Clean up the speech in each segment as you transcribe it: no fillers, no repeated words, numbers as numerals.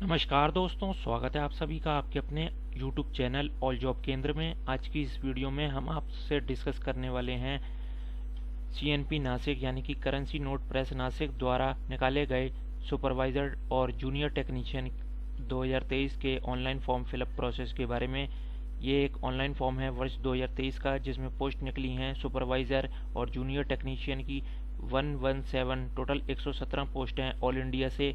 नमस्कार दोस्तों, स्वागत है आप सभी का आपके अपने YouTube चैनल ऑल जॉब केंद्र में। आज की इस वीडियो में हम आपसे डिस्कस करने वाले हैं CNP नासिक यानी कि करेंसी नोट प्रेस नासिक द्वारा निकाले गए सुपरवाइज़र और जूनियर टेक्नीशियन 2023 के ऑनलाइन फॉर्म फिलअप प्रोसेस के बारे में। ये एक ऑनलाइन फॉर्म है वर्ष 2023 का, जिसमें पोस्ट निकली हैं सुपरवाइज़र और जूनियर टेक्नीशियन की 117, टोटल 117 पोस्ट हैं ऑल इंडिया से।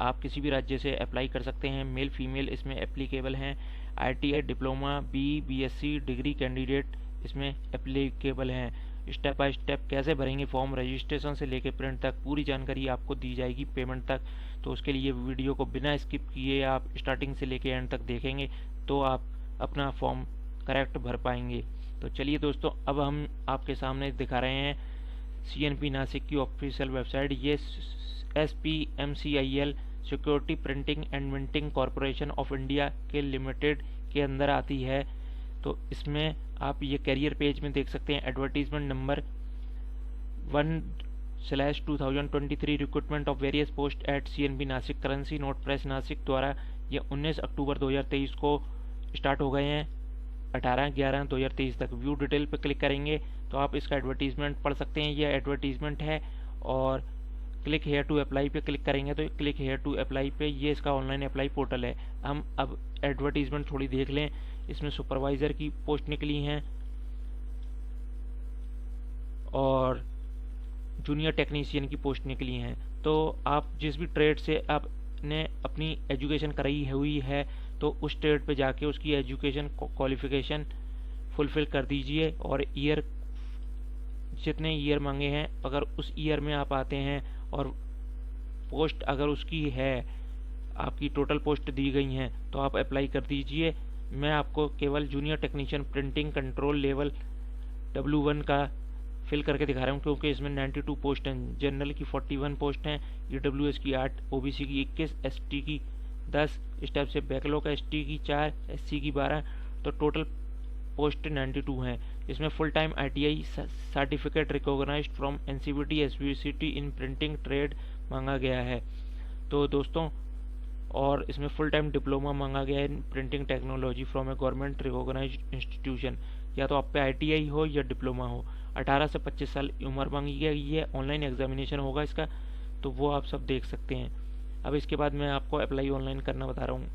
आप किसी भी राज्य से अप्लाई कर सकते हैं। मेल फीमेल इसमें एप्लीकेबल हैं। ITI diploma BSc degree candidate इसमें एप्लीकेबल हैं। स्टेप बाय स्टेप कैसे भरेंगे फॉर्म, रजिस्ट्रेशन से लेकर प्रिंट तक पूरी जानकारी आपको दी जाएगी पेमेंट तक। तो उसके लिए वीडियो को बिना स्किप किए आप स्टार्टिंग से लेकर एंड तक देखेंगे तो आप अपना फॉर्म करेक्ट भर पाएंगे। तो चलिए दोस्तों, अब हम आपके सामने दिखा रहे हैं CNP नासिक की ऑफिशियल वेबसाइट। ये SPMCIL security printing and minting corporation of India के लिमिटेड के अंदर आती है। तो इसमें आप ये कैरियर पेज में देख सकते हैं advertisement number 1/2023 recruitment of various post at CNP Nashik currency note press Nashik द्वारा ये 19 अक्टूबर 2023 को स्टार्ट हो गए हैं 18/11/2023 तक। व्यू डिटेल पे क्लिक करेंगे तो आप इसका एडवर्टीजमेंट पढ़ सकते हैं। यह एडवर्टीजमेंट है और क्लिक हेयर टू अप्लाई पे क्लिक करेंगे तो क्लिक हेयर टू अप्लाई पे ये इसका ऑनलाइन अप्लाई पोर्टल है। हम अब एडवर्टीजमेंट थोड़ी देख लें। इसमें सुपरवाइज़र की पोस्ट निकली हैं और जूनियर टेक्नीशियन की पोस्ट निकली हैं। तो आप जिस भी ट्रेड से आपने अपनी एजुकेशन कराई हुई है तो उस ट्रेड पे जाके उसकी एजुकेशन क्वालिफिकेशन फुलफिल कर दीजिए और ईयर जितने ईयर मांगे हैं अगर उस ईयर में आप आते हैं और पोस्ट अगर उसकी है, आपकी टोटल पोस्ट दी गई हैं तो आप अप्लाई कर दीजिए। मैं आपको केवल junior technician printing control level W1 का फिल करके दिखा रहा हूँ क्योंकि इसमें 92 पोस्ट हैं। जनरल की 41 पोस्ट हैं, EWS की 8, OBC की 21, ST की 10, स्टेप से बैकलॉग ST की 4, SC की 12, तो टोटल पोस्ट 92 हैं। इसमें full time ITI certificate recognised from NCVT SVCT in printing trade मांगा गया है। तो दोस्तों, और इसमें फुल टाइम डिप्लोमा मांगा गया है in printing technology from a government recognised institution. या तो आप पे ITI हो या डिप्लोमा हो। 18 से 25 साल उम्र मांगी गई है। ऑनलाइन एग्जामिनेशन होगा इसका, तो वो आप सब देख सकते हैं। अब इसके बाद मैं आपको अप्लाई ऑनलाइन करना बता रहा हूँ।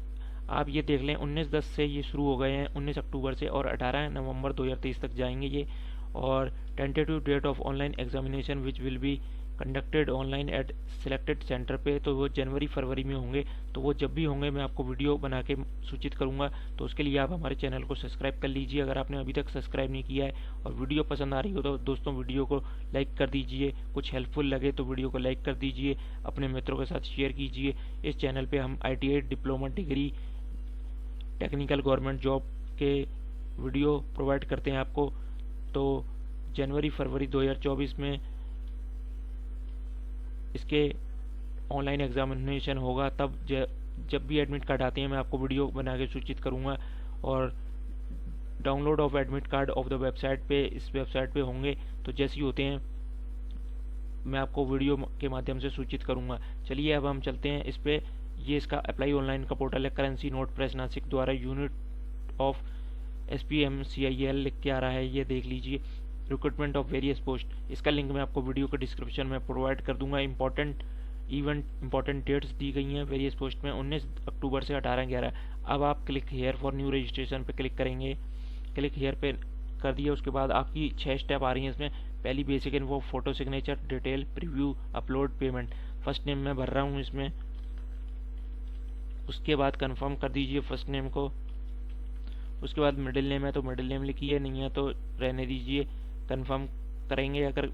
आप ये देख लें 19/10 से ये शुरू हो गए हैं, 19 अक्टूबर से, और 18 नवंबर 2023 तक जाएंगे ये। और tentative date of online examination which will be conducted online at selected centre पे, तो वो जनवरी-फरवरी में होंगे। तो वो जब भी होंगे मैं आपको वीडियो बना के सूचित करूंगा। तो उसके लिए आप हमारे चैनल को सब्सक्राइब कर लीजिए अगर आपने अभी तक सब्सक्राइब नहीं किया है। और वीडियो पसंद आ रही हो तो दोस्तों वीडियो को लाइक कर दीजिए। कुछ हेल्पफुल लगे तो वीडियो को लाइक कर दीजिए, अपने मित्रों के साथ शेयर कीजिए। इस चैनल पर हम ITI diploma degree technical government job के वीडियो प्रोवाइड करते हैं आपको। तो जनवरी-फरवरी 2024 में इसके ऑनलाइन एग्जामिनेशन होगा। तब जब भी एडमिट कार्ड आते हैं मैं आपको वीडियो बना के सूचित करूंगा। और download of admit card of the website पे, इस वेबसाइट पे होंगे, तो जैसे ही होते हैं मैं आपको वीडियो के माध्यम से सूचित करूंगा। चलिए अब हम चलते हैं इस पे। ये इसका अप्लाई ऑनलाइन का पोर्टल है। करेंसी नोट प्रेस नासिक द्वारा यूनिट ऑफ SPMCIL लिख के आ रहा है, ये देख लीजिए। रिक्रूटमेंट ऑफ वेरियस पोस्ट, इसका लिंक मैं आपको वीडियो के डिस्क्रिप्शन में प्रोवाइड कर दूंगा। इंपॉर्टेंट डेट्स दी गई हैं वेरियस पोस्ट में 19 अक्टूबर से 18/11। अब आप click here for new registration पे क्लिक करेंगे। क्लिक हेयर पे कर दिया, उसके बाद आपकी 6 स्टेप आ रही हैं इसमें। पहली basic info, photo signature, detail, preview, upload, payment. First name मैं भर रहा हूँ इसमें। उसके बाद कंफर्म कर दीजिए फर्स्ट नेम को। उसके बाद मिडिल नेम है तो मिडिल नेम लिखिए, नहीं है तो रहने दीजिए। कंफर्म करेंगे, अगर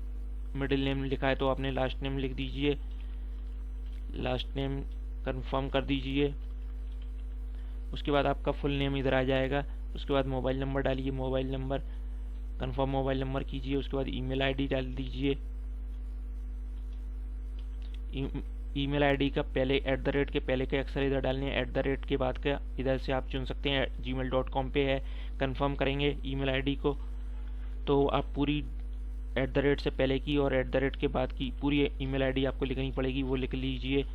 मिडिल नेम लिखा है तो आपने लास्ट नेम लिख दीजिए। लास्ट नेम कंफर्म कर दीजिए। उसके बाद आपका फुल नेम इधर आ जाएगा। उसके बाद मोबाइल नंबर डालिए, mobile number confirm mobile number कीजिए। उसके बाद ईमेल आईडी डाल दीजिए। ईमेल आईडी का पहले @ के पहले के अक्षर इधर डालने हैं, @ के बाद का इधर से आप चुन सकते हैं। gmail.com पे है। कंफर्म करेंगे ईमेल आईडी को तो आप पूरी @ से पहले की और @ के बाद की पूरी ईमेल आईडी आपको लिखनी पड़ेगी, वो लिख लीजिए।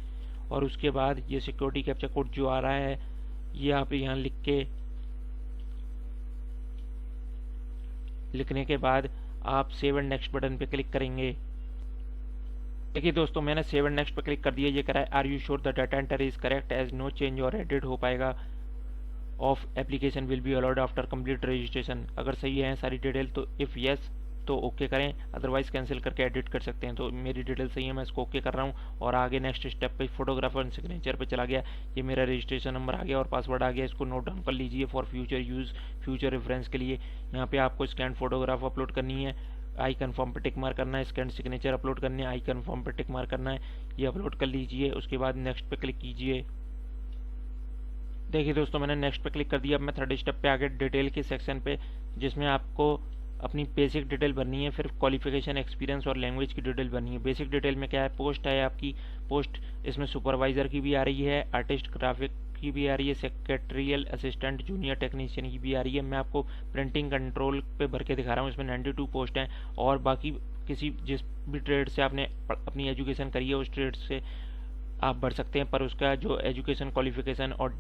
और उसके बाद ये सिक्योरिटी कैप्चा कोड जो आ रहा है ये आप यहाँ लिखने के बाद आप सेव एंड नेक्स्ट बटन पे क्लिक करेंगे। देखिए दोस्तों, मैंने सेव एंड नेक्स्ट पे क्लिक कर दिया। ये कह रहा है are you sure the data enter is correct as no change और एडिट हो पाएगा of application will be allowed after complete registration. अगर सही है सारी डिटेल तो इफ़ यस तो ओके करें, अदरवाइज कैंसिल करके एडिट कर सकते हैं। तो मेरी डिटेल सही है, मैं इसको ओके कर रहा हूँ और आगे नेक्स्ट स्टेप पे फोटोग्राफर एंड सिग्नेचर पे चला गया। ये मेरा रजिस्ट्रेशन नंबर आ गया और पासवर्ड आ गया, इसको नोट डाउन कर लीजिए for future use, future reference के लिए। यहाँ पे आपको स्कैन फोटोग्राफ अपलोड करनी है, आई कन्फर्म पे टिक मार करना है, स्कैन सिग्नेचर अपलोड करनी है, आई कन्फर्म पे टिक मार करना है, ये अपलोड कर लीजिए। उसके बाद नेक्स्ट पे क्लिक कीजिए। देखिए दोस्तों, मैंने नेक्स्ट पे क्लिक कर दिया। अब मैं थर्ड स्टेप पे आगे डिटेल के सेक्शन पे, जिसमें आपको अपनी बेसिक डिटेल भरनी है, फिर क्वालिफिकेशन, एक्सपीरियंस और लैंग्वेज की डिटेल भरनी है। बेसिक डिटेल में क्या है, पोस्ट है आपकी, पोस्ट इसमें सुपरवाइज़र की भी आ रही है, आर्टिस्ट ग्राफिक की भी आ रही है, सेक्रेटरियल असिस्टेंट, जूनियर टेक्नीशियन की भी आ रही है। मैं आपको प्रिंटिंग कंट्रोल पे भर के दिखा रहा हूँ। इसमें 92 पोस्ट हैं और बाकी जिस भी ट्रेड से आपने अपनी एजुकेशन करी है उस ट्रेड से आप भर सकते हैं, पर उसका जो एजुकेशन क्वालिफिकेशन और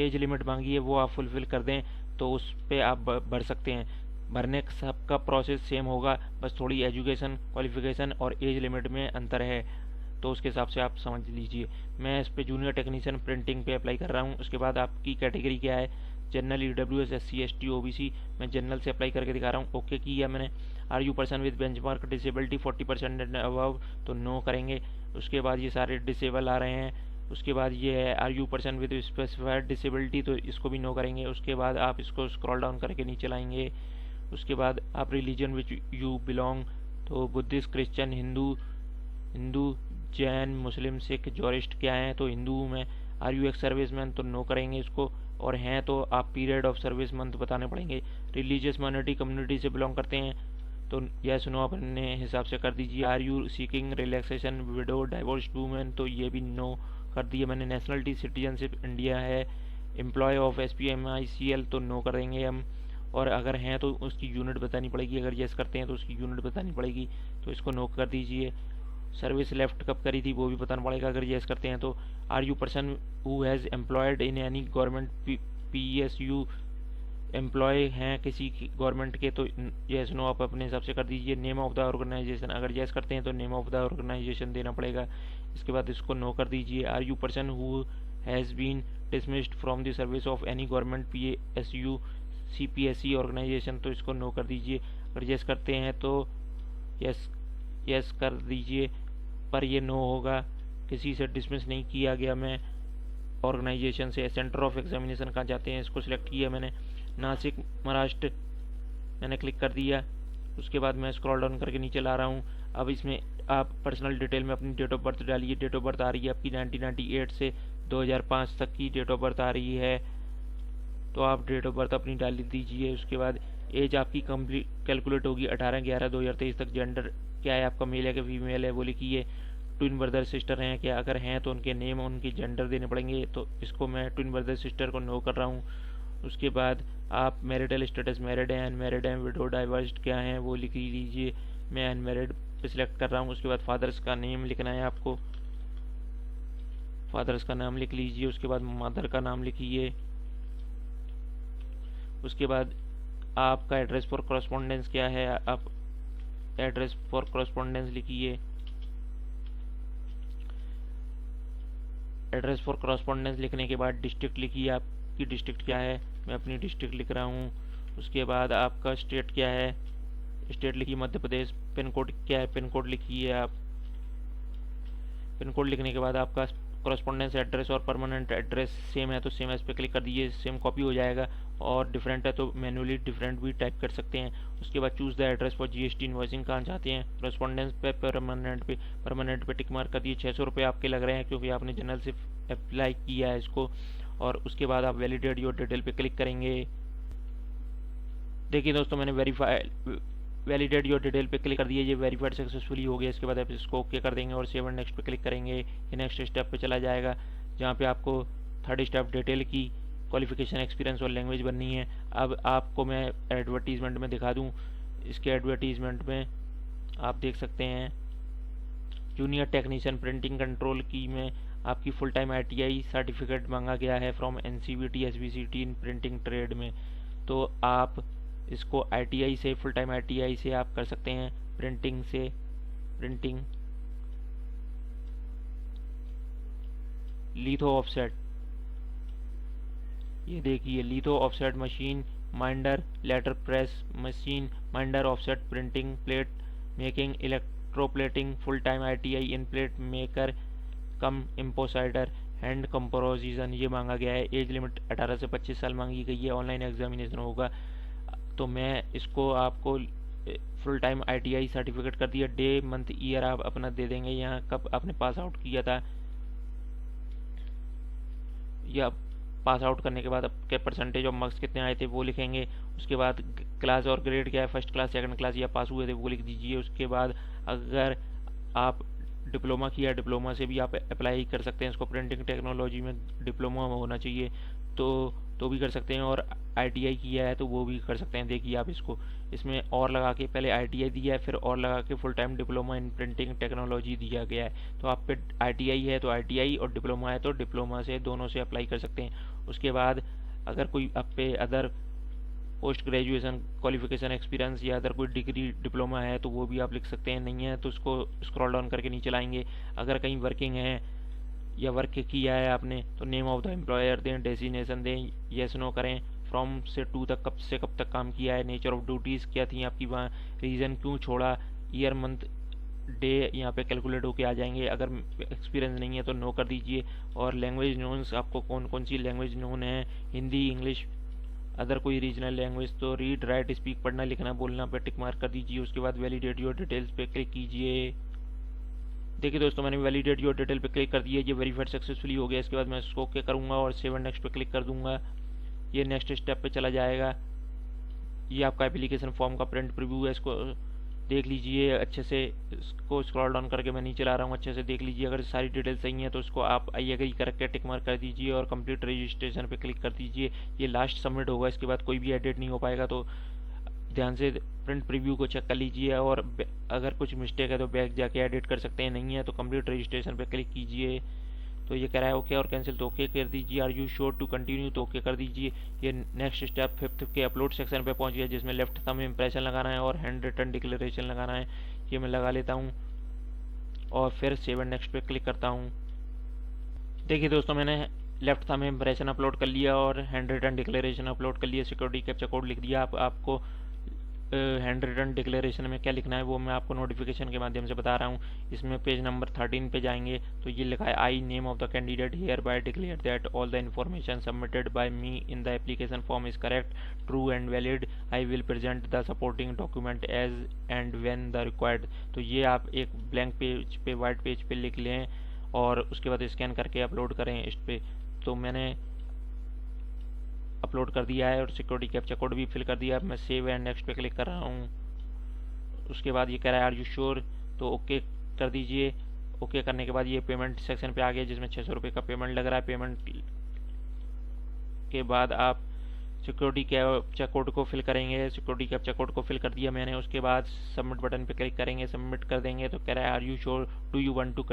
एज लिमिट मांगी है वो आप फुलफिल कर दें तो उस पर आप भर सकते हैं। भरने सबका प्रोसेस सेम होगा, बस थोड़ी एजुकेशन क्वालिफिकेशन और एज लिमिट में अंतर है, तो उसके हिसाब से आप समझ लीजिए। मैं इस पे जूनियर टेक्नीशियन प्रिंटिंग पे अप्लाई कर रहा हूँ। उसके बाद आपकी कैटेगरी क्या है, general, EWS, SC, ST, OBC. मैं जनरल से अप्लाई करके दिखा रहा हूँ। ओके किया मैंने। Are you person with benchmark disability 40% and above, तो नो करेंगे। उसके बाद ये सारे डिसेबल आ रहे हैं। उसके बाद ये है are you person with specified disability, तो इसको भी नो करेंगे। उसके बाद आप इसको स्क्रॉल डाउन करके नीचे लाएंगे। उसके बाद आप रिलीजन विच यू बिलोंग, तो बुद्धिस्ट, क्रिश्चियन, हिंदू, जैन, मुस्लिम, सिख, जॉरिस्ट क्या है, तो हिंदू हूँ मैं। आर यू एक्स सर्विसमैन, तो नो करेंगे इसको, और हैं तो आप पीरियड ऑफ सर्विस मंथ बताने पड़ेंगे। रिलीजियस माइनॉरिटी कम्युनिटी से बिलोंग करते हैं तो यस नो अपने हिसाब से कर दीजिए। Are you seeking relaxation, widow, divorced women, तो ये भी नो कर दिए मैंने। नेशनलिटी सिटीजनशिप इंडिया है। एम्प्लॉय ऑफ SPMICL, तो नो करेंगे हम, और अगर हैं तो उसकी यूनिट बतानी पड़ेगी, अगर यस करते हैं तो उसकी यूनिट बतानी पड़ेगी, तो इसको नो कर दीजिए। सर्विस लेफ्ट कब करी थी वो भी बताना पड़ेगा अगर यस करते हैं तो। Are you person who has employed in any government PSU, employ हैं किसी गवर्नमेंट के, तो यस नो आप अपने हिसाब से कर दीजिए। नेम ऑफ द ऑर्गेनाइजेशन, अगर यस करते हैं तो नेम ऑफ द ऑर्गेनाइजेशन देना पड़ेगा। इसके बाद इसको नो कर दीजिए। Are you person who has been dismissed from the service of any government PSU, CPSE organisation, तो इसको नो कर दीजिए। अगर यस करते हैं तो यस कर दीजिए, पर ये नो होगा, किसी से डिसमिस नहीं किया गया मैं ऑर्गेनाइजेशन से। सेंटर ऑफ एग्जामिनेशन कहाँ जाते हैं, इसको सिलेक्ट किया मैंने, नासिक, महाराष्ट्र, मैंने क्लिक कर दिया। उसके बाद मैं स्क्रॉल डाउन करके नीचे ला रहा हूँ। अब इसमें आप पर्सनल डिटेल में अपनी डेट ऑफ बर्थ डालिए। डेट ऑफ बर्थ आ रही है आपकी 1998 से 2005 तक की डेट ऑफ बर्थ आ रही है, तो आप डेट ऑफ बर्थ अपनी डाल दीजिए। उसके बाद एज आपकी कंप्लीट कैलकुलेट होगी 18/11/2023 तक। जेंडर क्या है आपका, मेल है कि फीमेल है वो लिखिए। ट्विन ब्रदर सिस्टर हैं क्या, अगर हैं तो उनके नेम और उनके जेंडर देने पड़ेंगे, तो इसको मैं ट्विन ब्रदर सिस्टर को नो कर रहा हूँ। उसके बाद आप मैरिटल स्टेटस, मैरिड हैं, अनमैरिड हैं, विडो, डाइवर्स्ड क्या हैं वो लिख लीजिए। मैं अनमैरिड पे सिलेक्ट कर रहा हूँ। उसके बाद फादर्स का नेम लिखना है आपको, फादर्स का नाम लिख लीजिए। उसके बाद मदर का नाम लिखिए। उसके बाद आपका एड्रेस फॉर कॉरस्पॉन्डेंस क्या है, आप एड्रेस फॉर कॉरस्पॉन्डेंस लिखिए। एड्रेस फॉर कॉरस्पॉन्डेंस लिखने के बाद डिस्ट्रिक्ट लिखिए, आपकी डिस्ट्रिक्ट क्या है, मैं अपनी डिस्ट्रिक्ट लिख रहा हूँ। उसके बाद आपका स्टेट क्या है, स्टेट लिखिए मध्य प्रदेश। पिन कोड क्या है, पिन कोड लिखिए आप। पिन कोड लिखने के बाद आपका कॉरस्पॉन्डेंस एड्रेस और परमानेंट एड्रेस सेम है तो सेम एस पे क्लिक कर दीजिए, सेम कॉपी हो जाएगा, और डिफरेंट है तो मैन्युअली डिफरेंट भी टाइप कर सकते हैं। उसके बाद choose the address for GST invoicing कहाँ चाहते हैं, कॉरस्पॉन्डेंस पे, परमानेंट पे टिक मार्क कर दिए। 600 रुपये आपके लग रहे हैं क्योंकि आपने जनरल से अप्लाई किया है इसको। और उसके बाद आप वैलिडेट योर डिटेल पे क्लिक करेंगे। देखिए दोस्तों, मैंने वैलिडेट योर डिटेल पे क्लिक कर दिया, ये वेरीफाइड सक्सेसफुली हो गया। इसके बाद आप इसको ओके कर देंगे और सेव एंड नेक्स्ट पे क्लिक करेंगे। ये नेक्स्ट स्टेप पे चला जाएगा जहाँ पे आपको थर्ड स्टेप डिटेल की क्वालिफिकेशन, एक्सपीरियंस और लैंग्वेज बननी है। अब आपको मैं एडवर्टीजमेंट में दिखा दूँ। इसके एडवर्टीजमेंट में आप देख सकते हैं जूनियर टेक्नीशियन प्रिंटिंग कंट्रोल की में आपकी फुल टाइम ITI सर्टिफिकेट मांगा गया है from NCVT SBCT in printing trade में। तो आप इसको ITI से, फुल टाइम ITI से आप कर सकते हैं प्रिंटिंग लिथो ऑफसेट। ये देखिए, litho offset machine minder, letter press machine minder, offset printing, plate making, electroplating, full time ITI in plate maker cum impositor, hand composition ये मांगा गया है। एज लिमिट 18 से 25 साल मांगी गई है। ऑनलाइन एग्जामिनेशन होगा। तो मैं इसको आपको फुल टाइम ITI सर्टिफिकेट कर दिया। डे मंथ ईयर आप अपना दे देंगे, यहाँ कब आपने पास आउट किया था, या पास आउट करने के बाद आपके परसेंटेज ऑफ मार्क्स कितने आए थे वो लिखेंगे। उसके बाद क्लास और ग्रेड क्या है, फर्स्ट क्लास, सेकंड क्लास या पास हुए थे वो लिख दीजिए। उसके बाद अगर आप डिप्लोमा किया, डिप्लोमा से भी आप अप्लाई कर सकते हैं इसको। प्रिंटिंग टेक्नोलॉजी में डिप्लोमा होना चाहिए तो भी कर सकते हैं, और ITI किया है तो वो भी कर सकते हैं। देखिए आप इसमें और लगा के पहले ITI दिया है, फिर और लगा के full time diploma in printing technology दिया गया है। तो आप पे ITI है तो ITI, और डिप्लोमा है तो डिप्लोमा से, दोनों से अप्लाई कर सकते हैं। उसके बाद अगर कोई आप पे other post graduation qualification experience या अदर कोई डिग्री डिप्लोमा है तो वो भी आप लिख सकते हैं। नहीं है तो उसको स्क्रॉल डाउन करके नीचे लाएंगे। अगर कहीं वर्किंग है या वर्क किया है आपने तो नेम ऑफ द एम्प्लॉयर दें, डेजिग्नेशन दें, येस नो करें, फ्रॉम से टू तक कब से कब तक काम किया है, नेचर ऑफ ड्यूटीज़ क्या थी आपकी वहाँ, रीज़न क्यों छोड़ा, ईयर मंथ डे यहाँ पे कैलकुलेट होके आ जाएंगे। अगर एक्सपीरियंस नहीं है तो नो कर दीजिए। और लैंग्वेज नोन्स आपको कौन कौन सी लैंग्वेज नोन है, हिंदी, इंग्लिश, अदर कोई रीजनल लैंग्वेज, तो रीड राइट स्पीक पढ़ना लिखना बोलना पे टिक मार्क कर दीजिए। उसके बाद वैलिडेट योर डिटेल्स पे क्लिक कीजिए। देखिए दोस्तों, मैंने वैलिडेट योर डिटेल पे क्लिक कर दिया, ये वेरीफाइड सक्सेसफुली हो गया। इसके बाद मैं इसको ओके करूँगा और सेव नेक्स्ट पे क्लिक कर दूंगा। ये नेक्स्ट स्टेप पे चला जाएगा। ये आपका एप्लीकेशन फॉर्म का प्रिंट प्रीव्यू है, इसको देख लीजिए अच्छे से। इसको स्क्रॉल डाउन करके मैं नीचे ला रहा हूँ, अच्छे से देख लीजिए। अगर सारी डिटेल सही है तो इसको आप आई एग्री करके टिक मार्क कर दीजिए और कंप्लीट रजिस्ट्रेशन पे क्लिक कर दीजिए। ये लास्ट सबमिट होगा, इसके बाद कोई भी एडिट नहीं हो पाएगा। तो ध्यान से प्रिंट प्रीव्यू को चेक कर लीजिए, और अगर कुछ मिस्टेक है तो बैक जाके एडिट कर सकते हैं। नहीं है तो कंप्लीट रजिस्ट्रेशन पे क्लिक कीजिए। तो ये कह रहा है ओके और कैंसिल, तो ओके कर दीजिए। Are you sure to continue, तो ओके कर दीजिए। ये नेक्स्ट स्टेप 5th के अपलोड सेक्शन पे पहुंच गया, जिसमें लेफ्ट थंब इंप्रेशन लगाना है और हैंड रिटन डिक्लेरेशन लगाना है। ये मैं लगा लेता हूँ और फिर सेव एंड नेक्स्ट पे क्लिक करता हूँ। देखिए दोस्तों, मैंने लेफ्ट थंब इंप्रेशन अपलोड कर लिया और हैंड रिटन डिक्लेरेशन अपलोड कर लिया। सिक्योरिटी कैप्चा कोड लिख दिया। आपको हैंड रिटन डिक्लेरेशन में क्या लिखना है वो मैं आपको नोटिफिकेशन के माध्यम से बता रहा हूँ। इसमें पेज नंबर 13 पे जाएंगे तो ये लिखा है, I name of the candidate hereby declare that all the information submitted by me in the application form is correct, true and valid. I will present the supporting document as and when the required. तो ये आप एक blank page पे, white page पे लिख लें और उसके बाद स्कैन करके अपलोड करें इस पे। तो मैंने अपलोड कर दिया है और सिक्योरिटी कैप्चा कोड भी फिल कर दिया। मैं सेव एंड नेक्स्ट पे क्लिक कर रहा हूँ। उसके बाद ये कह रहा है आर यू श्योर, तो ओके कर दीजिए। ओके करने के बाद ये पेमेंट सेक्शन पे आ गया, जिसमें 600 रुपये का पेमेंट लग रहा है। पेमेंट के बाद आप सिक्योरिटी कैप्चा कोड को फिल करेंगे। सिक्योरिटी कैप्चा कोड को फिल कर दिया मैंने। उसके बाद सबमिट बटन पे क्लिक करेंगे, सबमिट कर देंगे। तो कह रहा है are you sure, do you want to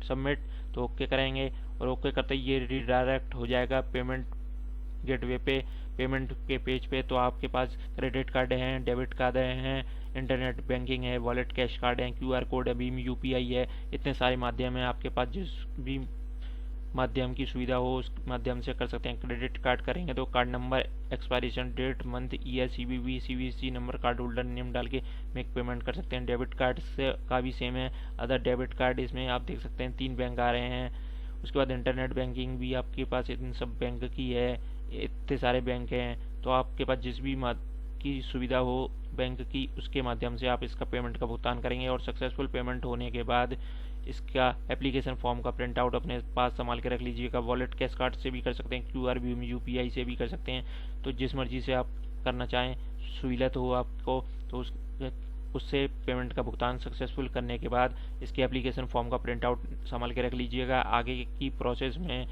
submit, तो ओके करेंगे। और ओके करते ही ये रिडायरेक्ट हो जाएगा पेमेंट गेटवे पे, पेमेंट के पेज पे। तो आपके पास क्रेडिट कार्ड हैं, डेबिट कार्ड हैं, इंटरनेट बैंकिंग है, वॉलेट कैश कार्ड है, QR कोड है, भीम UPI है, इतने सारे माध्यम हैं आपके पास। जिस भी माध्यम की सुविधा हो उस माध्यम से कर सकते हैं। क्रेडिट कार्ड करेंगे तो card number, expiration date, month, year, CVC number, card holder name डाल के मेक पेमेंट कर सकते हैं। डेबिट कार्ड से का भी सेम है। अदर डेबिट कार्ड, इसमें आप देख सकते हैं 3 बैंक आ रहे हैं। उसके बाद इंटरनेट बैंकिंग भी आपके पास इन सब बैंक की है, इतने सारे बैंक हैं। तो आपके पास जिस भी की सुविधा हो बैंक की, उसके माध्यम से आप इसका पेमेंट का भुगतान करेंगे। और सक्सेसफुल पेमेंट होने के बाद इसका एप्लीकेशन फॉर्म का प्रिंट आउट अपने पास संभाल के रख लीजिएगा। वॉलेट कैश कार्ड से भी कर सकते हैं, QR भीम UPI से भी कर सकते हैं। तो जिस मर्जी से आप करना चाहें, सहूलियत हो आपको, तो उससे पेमेंट का भुगतान सक्सेसफुल करने के बाद इसके एप्लीकेशन फॉर्म का प्रिंट आउट संभाल के रख लीजिएगा। आगे की प्रोसेस में,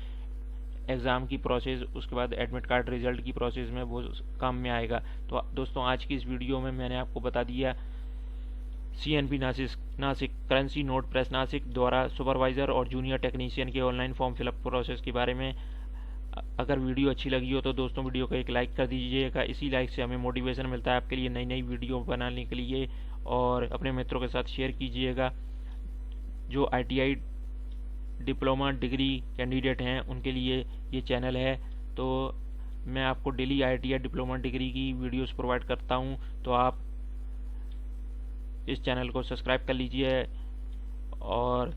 एग्ज़ाम की प्रोसेस, उसके बाद एडमिट कार्ड रिजल्ट की प्रोसेस में वो काम में आएगा। तो दोस्तों, आज की इस वीडियो में मैंने आपको बता दिया CNP Nashik currency note press Nashik द्वारा सुपरवाइज़र और जूनियर टेक्नीशियन के ऑनलाइन फॉर्म फिलअप प्रोसेस के बारे में। अगर वीडियो अच्छी लगी हो तो दोस्तों वीडियो को एक लाइक कर दीजिएगा। इसी लाइक से हमें मोटिवेशन मिलता है आपके लिए नई नई वीडियो बनाने के लिए, और अपने मित्रों के साथ शेयर कीजिएगा। जो ITI डिप्लोमा डिग्री कैंडिडेट हैं उनके लिए ये चैनल है। तो मैं आपको डेली ITI डिप्लोमा डिग्री की वीडियोस प्रोवाइड करता हूँ, तो आप इस चैनल को सब्सक्राइब कर लीजिए। और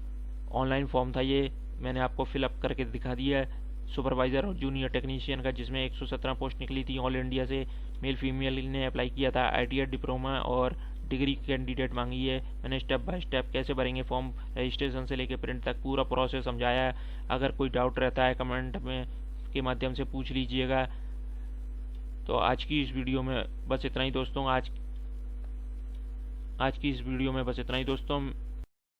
ऑनलाइन फॉर्म था ये, मैंने आपको फिलअप करके दिखा दिया है सुपरवाइज़र और जूनियर टेक्नीशियन का, जिसमें 117 पोस्ट निकली थी ऑल इंडिया से। मेल फीमेल ने अप्लाई किया था। ITI डिप्लोमा और डिग्री कैंडिडेट मांगी है। मैंने स्टेप बाय स्टेप कैसे भरेंगे फॉर्म, रजिस्ट्रेशन से लेकर प्रिंट तक पूरा प्रोसेस समझाया है। अगर कोई डाउट रहता है कमेंट में के माध्यम से पूछ लीजिएगा। तो आज की इस वीडियो में बस इतना ही दोस्तों। आज की इस वीडियो में बस इतना ही दोस्तों।